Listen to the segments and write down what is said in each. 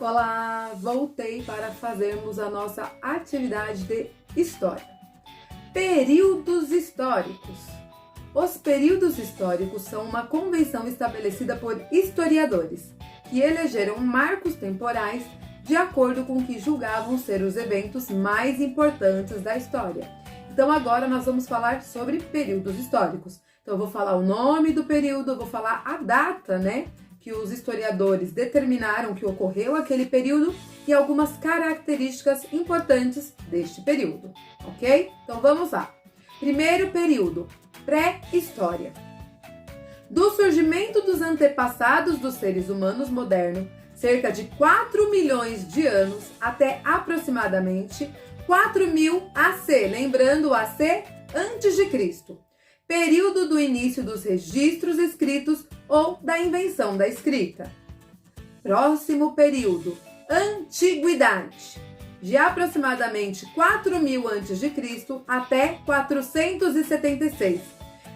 Olá, voltei para fazermos a nossa atividade de História. Períodos históricos. Os períodos históricos são uma convenção estabelecida por historiadores, que elegeram marcos temporais de acordo com o que julgavam ser os eventos mais importantes da história. Então agora nós vamos falar sobre períodos históricos. Então eu vou falar o nome do período, eu vou falar a data, que os historiadores determinaram que ocorreu aquele período e algumas características importantes deste período, ok? Então vamos lá. Primeiro período, pré-história. Do surgimento dos antepassados dos seres humanos modernos, cerca de 4 milhões de anos até aproximadamente 4000 AC, lembrando AC antes de Cristo. Período do início dos registros escritos ou da invenção da escrita. Próximo período, Antiguidade, de aproximadamente 4000 a.C. até 476,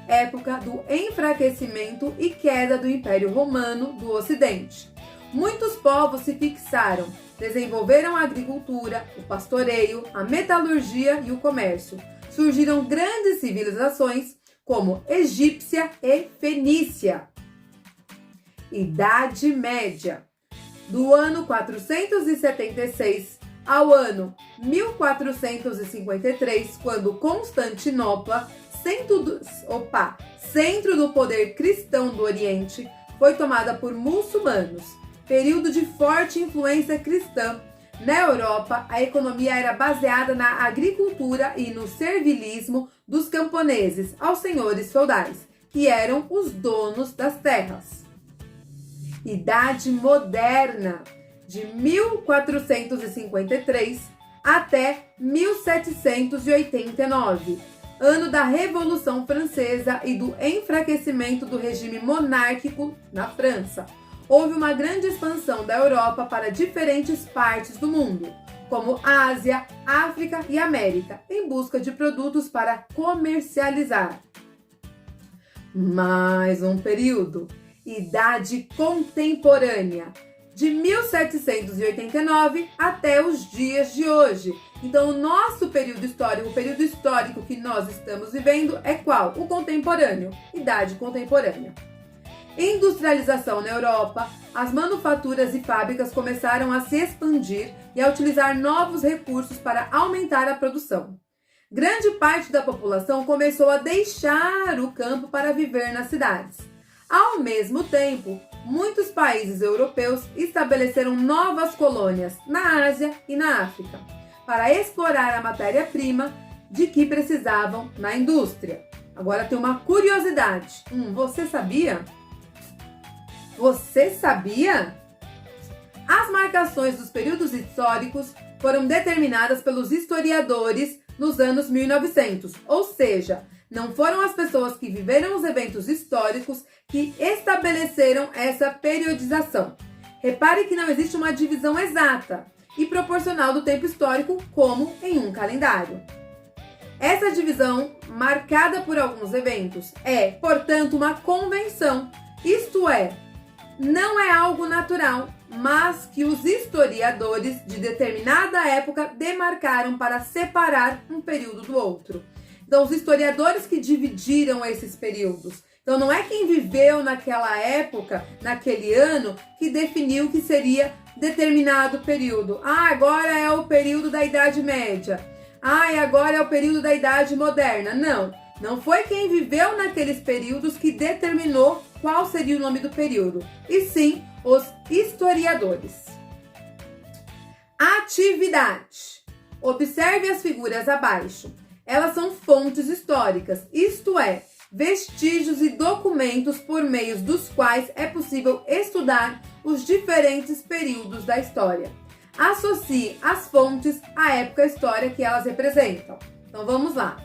época do enfraquecimento e queda do Império Romano do Ocidente. Muitos povos se fixaram, desenvolveram a agricultura, o pastoreio, a metalurgia e o comércio. Surgiram grandes civilizações como egípcia e fenícia. Idade Média. Do ano 476 ao ano 1453, quando Constantinopla, centro do poder cristão do Oriente, foi tomada por muçulmanos. Período de forte influência cristã. Na Europa, a economia era baseada na agricultura e no servilismo dos camponeses aos senhores feudais, que eram os donos das terras. Idade Moderna, de 1453 até 1789, ano da Revolução Francesa e do enfraquecimento do regime monárquico na França. Houve uma grande expansão da Europa para diferentes partes do mundo, como Ásia, África e América, em busca de produtos para comercializar. Mais um período, Idade Contemporânea, de 1789 até os dias de hoje. Então, o nosso período histórico, o período histórico que nós estamos vivendo é qual? O contemporâneo, Idade Contemporânea. Industrialização na Europa, as manufaturas e fábricas começaram a se expandir e a utilizar novos recursos para aumentar a produção. Grande parte da população começou a deixar o campo para viver nas cidades. Ao mesmo tempo, muitos países europeus estabeleceram novas colônias na Ásia e na África, para explorar a matéria-prima de que precisavam na indústria. Agora tem uma curiosidade. Você sabia? Você sabia? As marcações dos períodos históricos foram determinadas pelos historiadores nos anos 1900, ou seja, não foram as pessoas que viveram os eventos históricos que estabeleceram essa periodização. Repare que não existe uma divisão exata e proporcional do tempo histórico como em um calendário. Essa divisão, marcada por alguns eventos, é, portanto, uma convenção, isto é, não é algo natural, mas que os historiadores de determinada época demarcaram para separar um período do outro. Então, os historiadores que dividiram esses períodos. Então, não é quem viveu naquela época, naquele ano, que definiu que seria determinado período. Agora é o período da Idade Média. E agora é o período da Idade Moderna. Não foi quem viveu naqueles períodos que determinou qual seria o nome do período, e sim os historiadores. Atividade. Observe as figuras abaixo. Elas são fontes históricas, isto é, vestígios e documentos por meio dos quais é possível estudar os diferentes períodos da história. Associe as fontes à época história que elas representam. Então vamos lá.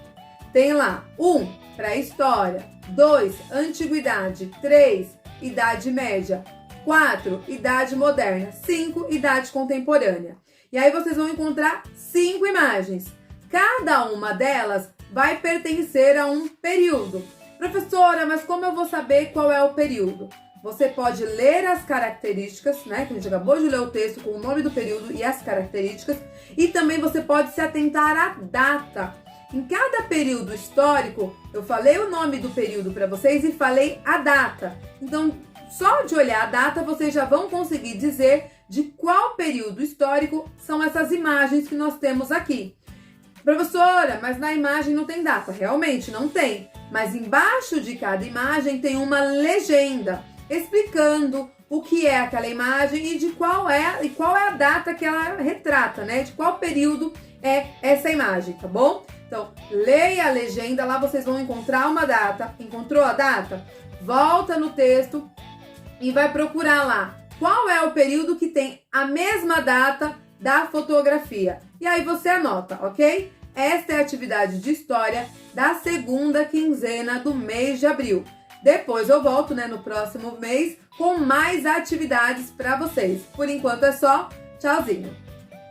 Tem lá 1. Pré-história, 2. Antiguidade, 3. Idade Média, 4. Idade Moderna, 5. Idade Contemporânea. E aí vocês vão encontrar 5 imagens. Cada uma delas vai pertencer a um período. Professora, mas como eu vou saber qual é o período? você pode ler as características, né? Que a gente acabou de ler o texto com o nome do período e as características. E também você pode se atentar à data. Em cada período histórico, eu falei o nome do período para vocês e falei a data. Então, só de olhar a data, vocês já vão conseguir dizer de qual período histórico são essas imagens que nós temos aqui. Professora, mas na imagem não tem data. Realmente não tem. Mas embaixo de cada imagem tem uma legenda explicando o que é aquela imagem e qual é a data que ela retrata, né? De qual período é essa imagem, tá bom? Então, leia a legenda, lá vocês vão encontrar uma data. Encontrou a data? Volta no texto e vai procurar lá qual é o período que tem a mesma data da fotografia. E aí você anota, ok? Esta é a atividade de história da segunda quinzena do mês de abril. Depois eu volto, no próximo mês com mais atividades para vocês. Por enquanto é só. Tchauzinho!